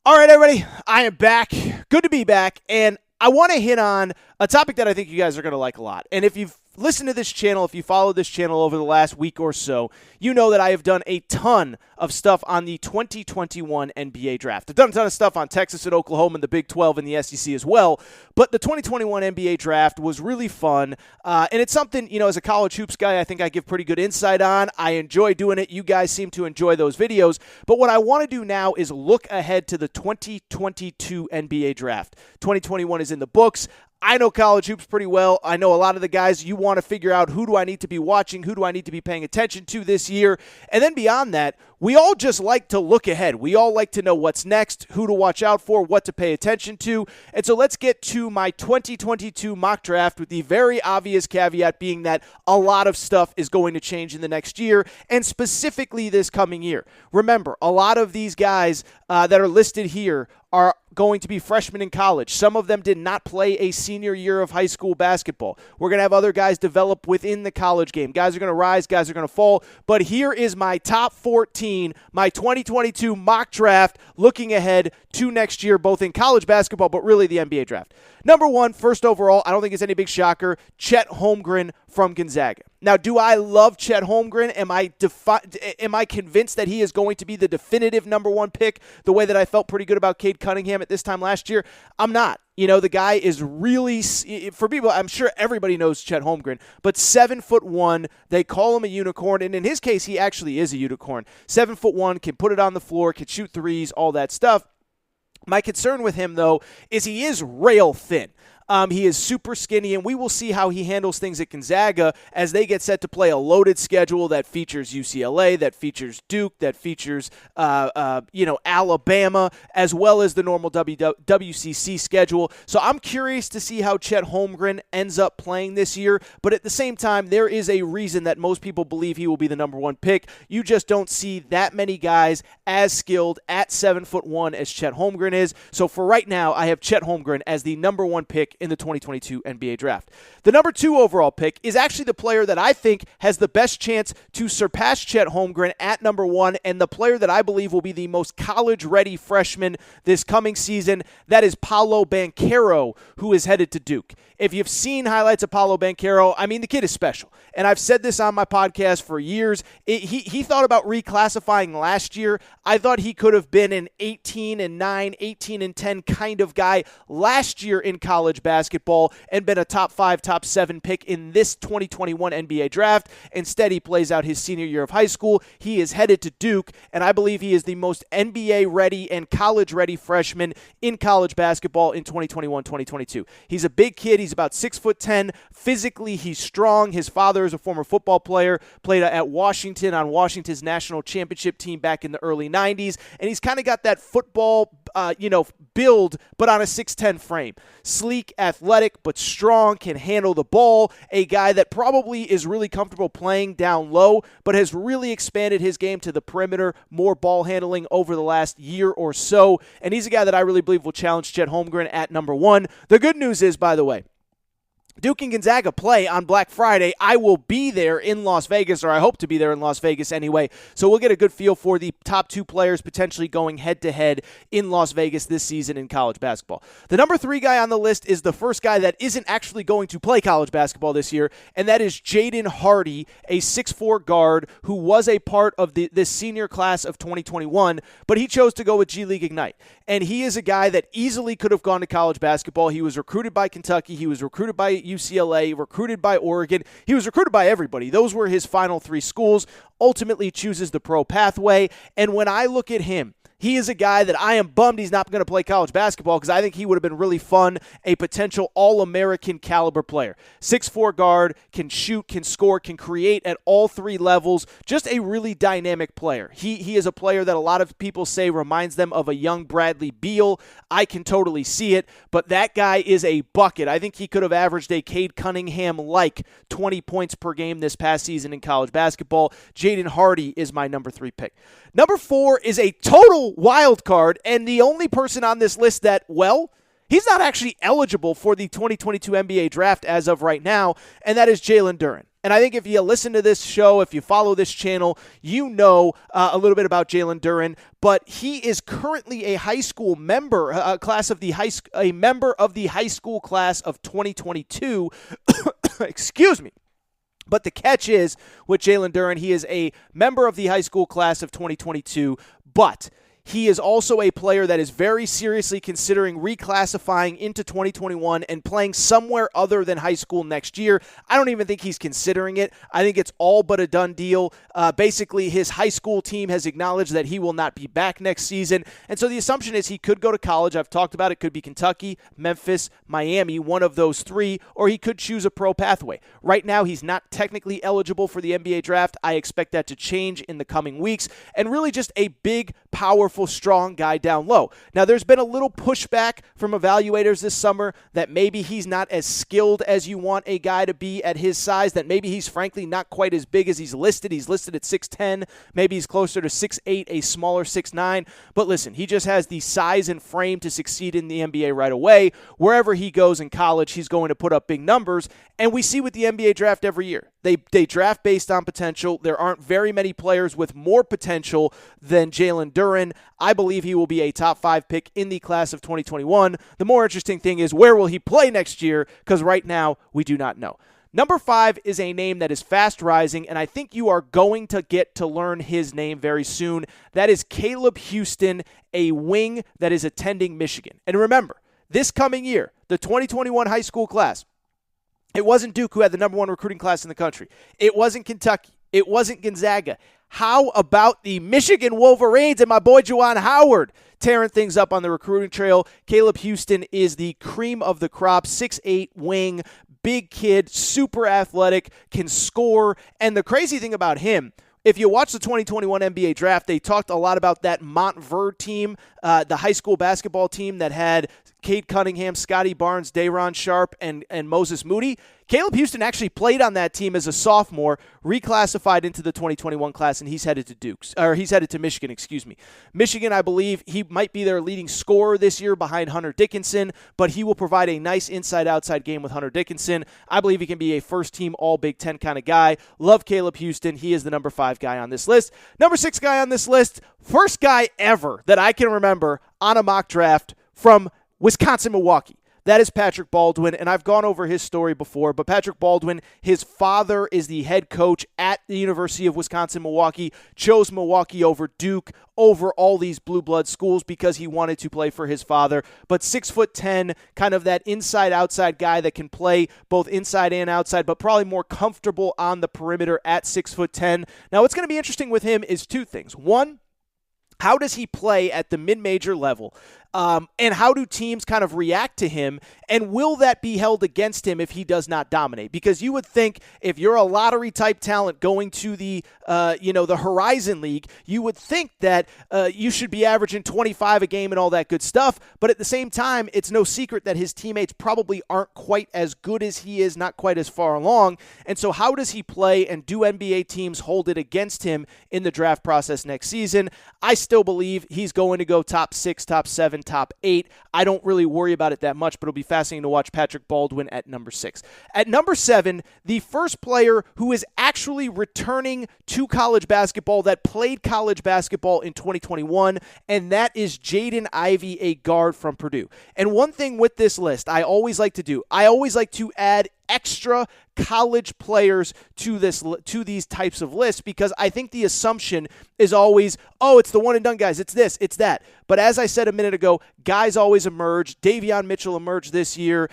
All right, everybody, I am back. Good to be back, and I want to hit on a topic that I think you guys are going to like a lot. And if you've listened to this channel, if you followed this channel over the last week or so, you know that I have done a ton of stuff on the 2021 NBA Draft. I've done a ton of stuff on Texas and Oklahoma and the Big 12 and the SEC as well, but the 2021 NBA Draft was really fun, and it's something, as a college hoops guy, I think I give pretty good insight on. I enjoy doing it. You guys seem to enjoy those videos, but what I want to do now is look ahead to the 2022 NBA Draft. 2021 is in the books. I know college hoops pretty well. I know a lot of the guys. You want to figure out who do I need to be watching, who do I need to be paying attention to this year. And then beyond that, we all just like to look ahead. We all like to know what's next, who to watch out for, what to pay attention to. And so let's get to my 2022 mock draft with the very obvious caveat being that a lot of stuff is going to change in the next year, and specifically this coming year. Remember, a lot of these guys that are listed here are going to be freshmen in college. Some of them did not play a senior year of high school basketball. We're going to have other guys develop within the college game. Guys are going to rise, guys are going to fall. But here is my top 14, my 2022 mock draft, looking ahead to next year, both in college basketball, but really the NBA draft. Number one, first overall, I don't think it's any big shocker, Chet Holmgren from Gonzaga. Now, do I love Chet Holmgren? Am I convinced that he is going to be the definitive number one pick the way that I felt pretty good about Cade Cunningham at this time last year? I'm not. The guy is really, for people, I'm sure everybody knows Chet Holmgren, but 7'1", they call him a unicorn, and in his case, he actually is a unicorn. 7'1", can put it on the floor, can shoot threes, all that stuff. My concern with him, though, is he is rail thin. He is super skinny, and we will see how he handles things at Gonzaga as they get set to play a loaded schedule that features UCLA, that features Duke, that features Alabama, as well as the normal WCC schedule. So I'm curious to see how Chet Holmgren ends up playing this year, but at the same time, there is a reason that most people believe he will be the number one pick. You just don't see that many guys as skilled at 7'1" as Chet Holmgren is. So for right now, I have Chet Holmgren as the number one pick in the 2022 NBA Draft. The number 2 overall pick is actually the player that I think has the best chance to surpass Chet Holmgren at number 1, and the player that I believe will be the most college-ready freshman this coming season. That is Paolo Banchero, who is headed to Duke. If you've seen highlights of Paolo Banchero, the kid is special. And I've said this on my podcast for years. He thought about reclassifying last year. I thought he could have been an 18-9, 18-10 kind of guy last year in college basketball and been a top 5, top 7 pick in this 2021 NBA draft. Instead, he plays out his senior year of high school. He is headed to Duke, and I believe he is the most NBA-ready and college-ready freshman in college basketball in 2021-2022. He's a big kid. He's about 6'10". Physically, he's strong. His father is a former football player, played at Washington on Washington's national championship team back in the early 90s, and he's kind of got that football, build, but on a 6'10" frame. Sleek, athletic, but strong, can handle the ball. A guy that probably is really comfortable playing down low, but has really expanded his game to the perimeter, more ball handling over the last year or so. And he's a guy that I really believe will challenge Chet Holmgren at number 1. The good news is, by the way, Duke and Gonzaga play on Black Friday. I will be there in Las Vegas, or I hope to be there in Las Vegas anyway, so we'll get a good feel for the top 2 players potentially going head-to-head in Las Vegas this season in college basketball. The number 3 guy on the list is the first guy that isn't actually going to play college basketball this year, and that is Jaden Hardy, a 6'4" guard who was a part of this senior class of 2021, but he chose to go with G League Ignite. And he is a guy that easily could have gone to college basketball. He was recruited by Kentucky. He was recruited by UCLA, recruited by Oregon. He was recruited by everybody. Those were his final 3 schools. Ultimately chooses the pro pathway. And when I look at him, he is a guy that I am bummed he's not going to play college basketball because I think he would have been really fun, a potential All-American caliber player. 6'4" guard, can shoot, can score, can create at all 3 levels. Just a really dynamic player. He is a player that a lot of people say reminds them of a young Bradley Beal. I can totally see it, but that guy is a bucket. I think he could have averaged a Cade Cunningham-like 20 points per game this past season in college basketball. Jaden Hardy is my number 3 pick. Number 4 is a total wild card, and the only person on this list that, he's not actually eligible for the 2022 NBA draft as of right now, and that is Jalen Duren. And I think if you listen to this show, if you follow this channel, you know a little bit about Jalen Duren. But he is currently a high school member, a member of the high school class of 2022. Excuse me. But the catch is, with Jalen Duren, he is a member of the high school class of 2022, but he is also a player that is very seriously considering reclassifying into 2021 and playing somewhere other than high school next year. I don't even think he's considering it. I think it's all but a done deal. Basically, his high school team has acknowledged that he will not be back next season. And so the assumption is he could go to college. I've talked about it. Could be Kentucky, Memphis, Miami, one of those three, or he could choose a pro pathway. Right now, he's not technically eligible for the NBA draft. I expect that to change in the coming weeks. And really just a big, powerful, strong guy down low. Now, there's been a little pushback from evaluators this summer that maybe he's not as skilled as you want a guy to be at his size, that maybe he's frankly not quite as big as he's listed. He's listed at 6'10". Maybe he's closer to 6'8", a smaller 6'9". But listen, he just has the size and frame to succeed in the NBA right away. Wherever he goes in college, he's going to put up big numbers. And we see with the NBA draft every year, they draft based on potential. There aren't very many players with more potential than Jalen Duren. I believe he will be a top 5 pick in the class of 2021. The more interesting thing is, where will he play next year? Because right now, we do not know. Number 5 is a name that is fast rising, and I think you are going to get to learn his name very soon. That is Caleb Houston, a wing that is attending Michigan. And remember, this coming year, the 2021 high school class, it wasn't Duke who had the number 1 recruiting class in the country. It wasn't Kentucky. It wasn't Gonzaga. How about the Michigan Wolverines and my boy Juwan Howard tearing things up on the recruiting trail? Caleb Houston is the cream of the crop, 6'8" wing, big kid, super athletic, can score. And the crazy thing about him, if you watch the 2021 NBA draft, they talked a lot about that Montverde team, the high school basketball team that had Cade Cunningham, Scotty Barnes, Day'Ron Sharp, and Moses Moody. Caleb Houston actually played on that team as a sophomore, reclassified into the 2021 class, and he's headed to Michigan, Michigan, I believe, he might be their leading scorer this year behind Hunter Dickinson, but he will provide a nice inside-outside game with Hunter Dickinson. I believe he can be a first-team All-Big Ten kind of guy. Love Caleb Houston. He is the number 5 guy on this list. Number 6 guy on this list, first guy ever that I can remember on a mock draft from Wisconsin-Milwaukee. That is Patrick Baldwin, and I've gone over his story before, but Patrick Baldwin, his father is the head coach at the University of Wisconsin-Milwaukee, chose Milwaukee over Duke, over all these blue blood schools because he wanted to play for his father. But 6'10", kind of that inside-outside guy that can play both inside and outside, but probably more comfortable on the perimeter at 6'10". Now, what's going to be interesting with him is two things. One, how does he play at the mid-major level? And how do teams kind of react to him? And will that be held against him if he does not dominate? Because you would think if you're a lottery type talent going to the Horizon League, you would think that you should be averaging 25 a game and all that good stuff. But at the same time, it's no secret that his teammates probably aren't quite as good as he is, not quite as far along. And so how does he play, and do NBA teams hold it against him in the draft process next season? I still believe he's going to go top 6, top 7, top 8. I don't really worry about it that much, but it'll be fascinating to watch Patrick Baldwin at number 6. At number 7, the first player who is actually returning to college basketball that played college basketball in 2021, and that is Jaden Ivey, a guard from Purdue. And one thing with this list I always like to add extra college players to these types of lists, because I think the assumption is always, oh, it's the one and done guys, it's this, it's that. But as I said a minute ago, guys always emerge. Davion Mitchell emerged this year.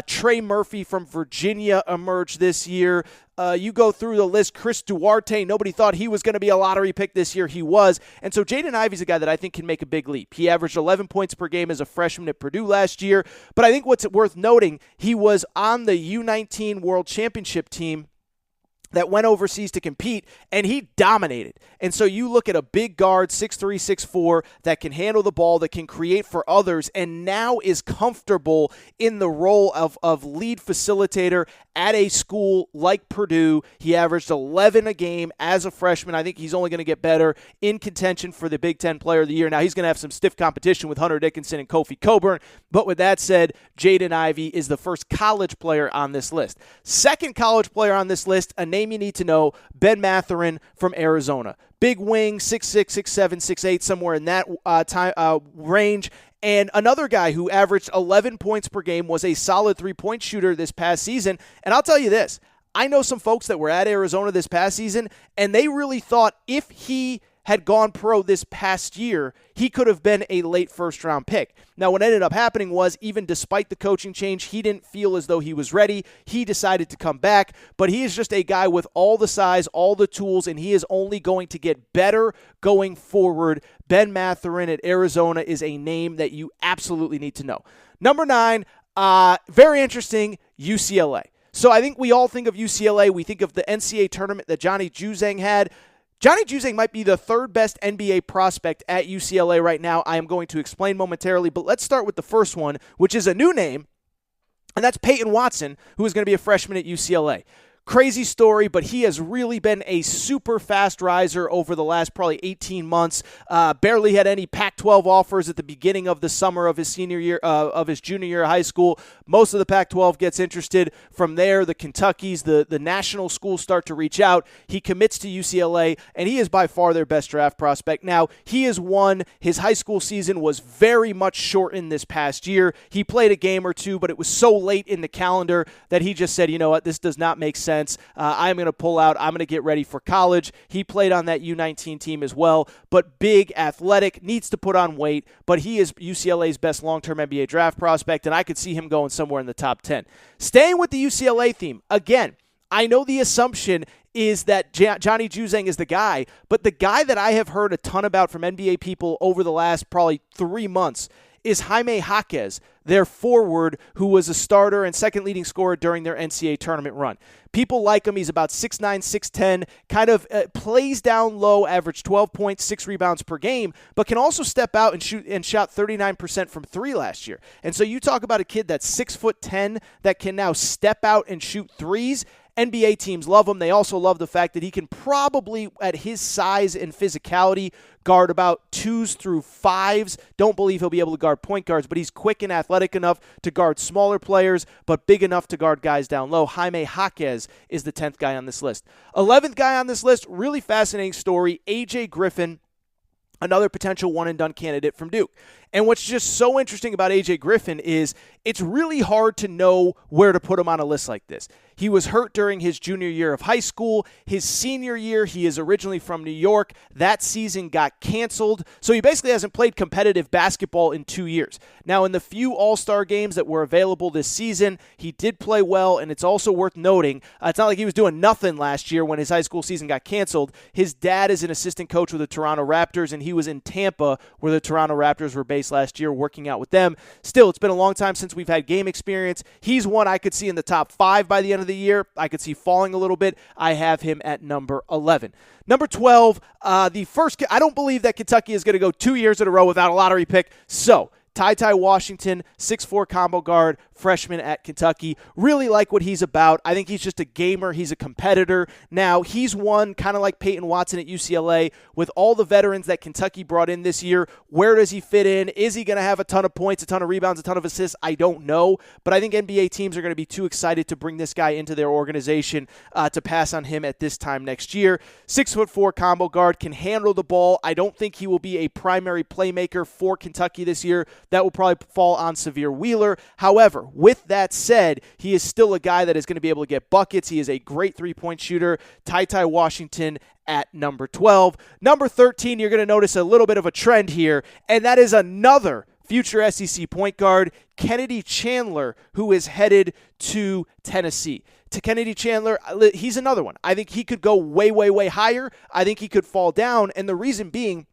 Trey Murphy from Virginia emerged this year. You go through the list, Chris Duarte, nobody thought he was going to be a lottery pick this year. He was. And so Jaden Ivey's a guy that I think can make a big leap. He averaged 11 points per game as a freshman at Purdue last year. But I think what's worth noting, he was on the U19 World Championship team that went overseas to compete, and he dominated. And so you look at a big guard, 6'3", 6'4", that can handle the ball, that can create for others, and now is comfortable in the role of lead facilitator at a school like Purdue. He averaged 11 a game as a freshman. I think he's only going to get better, in contention for the Big Ten Player of the Year. Now, he's going to have some stiff competition with Hunter Dickinson and Kofi Coburn, but with that said, Jaden Ivey is the first college player on this list. Second college player on this list, a name you need to know, Ben Mathurin from Arizona. Big wing, 6'6", 6'7", 6'8", somewhere in that range. And another guy who averaged 11 points per game, was a solid three-point shooter this past season. And I'll tell you this, I know some folks that were at Arizona this past season, and they really thought if he had gone pro this past year, he could have been a late first-round pick. Now, what ended up happening was, even despite the coaching change, he didn't feel as though he was ready. He decided to come back, but he is just a guy with all the size, all the tools, and he is only going to get better going forward. Ben Mathurin at Arizona is a name that you absolutely need to know. Number 9, very interesting, UCLA. So I think we all think of UCLA. We think of the NCAA tournament that Johnny Juzang had. Johnny Juzang might be the third best NBA prospect at UCLA right now. I am going to explain momentarily, but let's start with the first one, which is a new name, and that's Peyton Watson, who is going to be a freshman at UCLA. Crazy story, but he has really been a super fast riser over the last probably 18 months. Barely had any Pac-12 offers at the beginning of the summer of his senior year, of his junior year of high school. Most of the Pac-12 gets interested. From there, the Kentuckys, the national schools start to reach out. He commits to UCLA, and he is by far their best draft prospect. Now, he has won. His high school season was very much shortened this past year. He played a game or two, but it was so late in the calendar that he just said, you know what, this does not make sense. I'm going to pull out. I'm going to get ready for college. He played on that U19 team as well, but big, athletic, needs to put on weight, but he is UCLA's best long-term NBA draft prospect, and I could see him going somewhere in the top 10. Staying with the UCLA theme, again, I know the assumption is that Johnny Juzang is the guy, but the guy that I have heard a ton about from NBA people over the last probably 3 months is Jaime Jaquez, their forward, who was a starter and second leading scorer during their NCAA tournament run. People like him. He's about 6'9", 6'10", kind of plays down low, averaged 12 points, 6 rebounds per game, but can also step out and shot 39% from 3 last year. And so you talk about a kid that's 6'10" that can now step out and shoot threes. NBA teams love him. They also love the fact that he can probably, at his size and physicality, guard about 2s through 5s. Don't believe he'll be able to guard point guards, but he's quick and athletic enough to guard smaller players, but big enough to guard guys down low. Jaime Jaquez is the 10th guy on this list. 11th guy on this list, really fascinating story, A.J. Griffin, another potential one-and-done candidate from Duke. And what's just so interesting about A.J. Griffin is it's really hard to know where to put him on a list like this. He was hurt during his junior year of high school. His senior year, he is originally from New York. That season got canceled. So he basically hasn't played competitive basketball in 2 years. Now, in the few All-Star games that were available this season, he did play well, and it's also worth noting, it's not like he was doing nothing last year when his high school season got canceled. His dad is an assistant coach with the Toronto Raptors, and he was in Tampa where the Toronto Raptors were based last year, working out with them. Still, it's been a long time since we've had game experience. He's one I could see in the top 5 by the end of the year. I could see falling a little bit. I have him at number 11. Number 12, the first, I don't believe that Kentucky is going to go 2 years in a row without a lottery pick. So, TyTy Washington, 6'4" combo guard, freshman at Kentucky. Really like what he's about. I think he's just a gamer. He's a competitor. Now, he's one, kind of like Peyton Watson at UCLA, with all the veterans that Kentucky brought in this year. Where does he fit in? Is he going to have a ton of points, a ton of rebounds, a ton of assists? I don't know. But I think NBA teams are going to be too excited to bring this guy into their organization to pass on him at this time next year. 6'4" combo guard, can handle the ball. I don't think he will be a primary playmaker for Kentucky this year. That will probably fall on Severe Wheeler. However, with that said, he is still a guy that is going to be able to get buckets. He is a great three-point shooter. TyTy Washington at number 12. Number 13, you're going to notice a little bit of a trend here, and that is another future SEC point guard, Kennedy Chandler, who is headed to Tennessee. To Kennedy Chandler, he's another one. I think he could go way, way, way higher. I think he could fall down, and the reason being,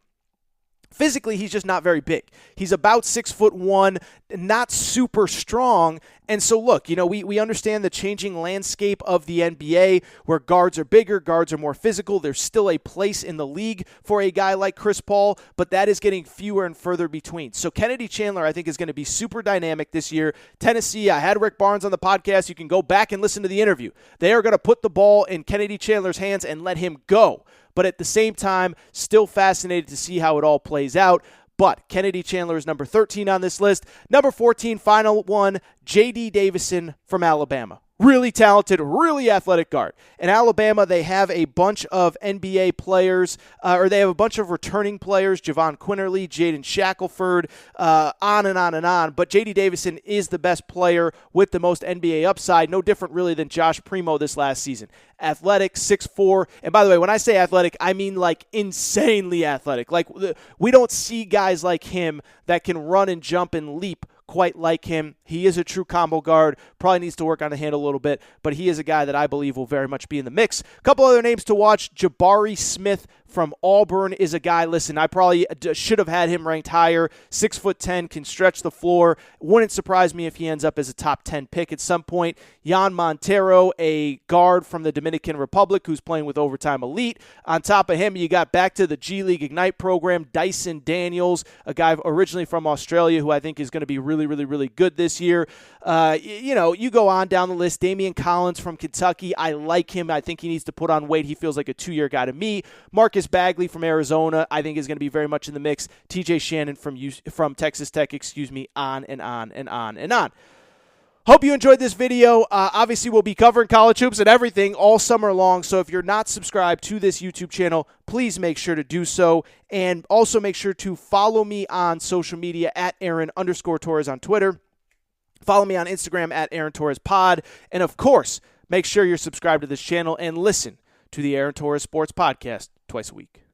Physically, he's just not very big. He's about 6'1", not super strong. And so, look, we understand the changing landscape of the NBA where guards are bigger, guards are more physical. There's still a place in the league for a guy like Chris Paul, but that is getting fewer and further between. So Kennedy Chandler, I think, is going to be super dynamic this year. Tennessee, I had Rick Barnes on the podcast. You can go back and listen to the interview. They are going to put the ball in Kennedy Chandler's hands and let him go. But at the same time, still fascinated to see how it all plays out. But Kennedy Chandler is number 13 on this list. Number 14, final one, J.D. Davison from Alabama. Really talented, really athletic guard. In Alabama, they have a bunch of NBA players, or they have a bunch of returning players, Javon Quinterly, Jaden Shackelford, on and on and on. But J.D. Davison is the best player with the most NBA upside, no different really than Josh Primo this last season. Athletic, 6'4". And by the way, when I say athletic, I mean like insanely athletic. Like we don't see guys like him that can run and jump and leap quite like him. He is a true combo guard. Probably needs to work on the handle a little bit, but he is a guy that I believe will very much be in the mix. A couple other names to watch. Jabari Smith from Auburn is a guy, listen, I probably should have had him ranked higher. 6'10", can stretch the floor. Wouldn't surprise me if he ends up as a top 10 pick at some point. Jan Montero, a guard from the Dominican Republic who's playing with Overtime Elite. On top of him, you got back to the G League Ignite program, Dyson Daniels, a guy originally from Australia who I think is going to be really, really, really good this year. You go on down the list. Damian Collins from Kentucky. I like him. I think he needs to put on weight. He feels like a 2-year guy to me. Marcus Bagley from Arizona, I think is going to be very much in the mix. TJ Shannon from Texas Tech, on and on and on and on. Hope you enjoyed this video. Obviously, we'll be covering college hoops and everything all summer long. So if you're not subscribed to this YouTube channel, please make sure to do so. And also make sure to follow me on social media at Aaron_Torres on Twitter. Follow me on Instagram at Aaron Torres Pod. And of course, make sure you're subscribed to this channel and listen to the Aaron Torres Sports Podcast twice a week.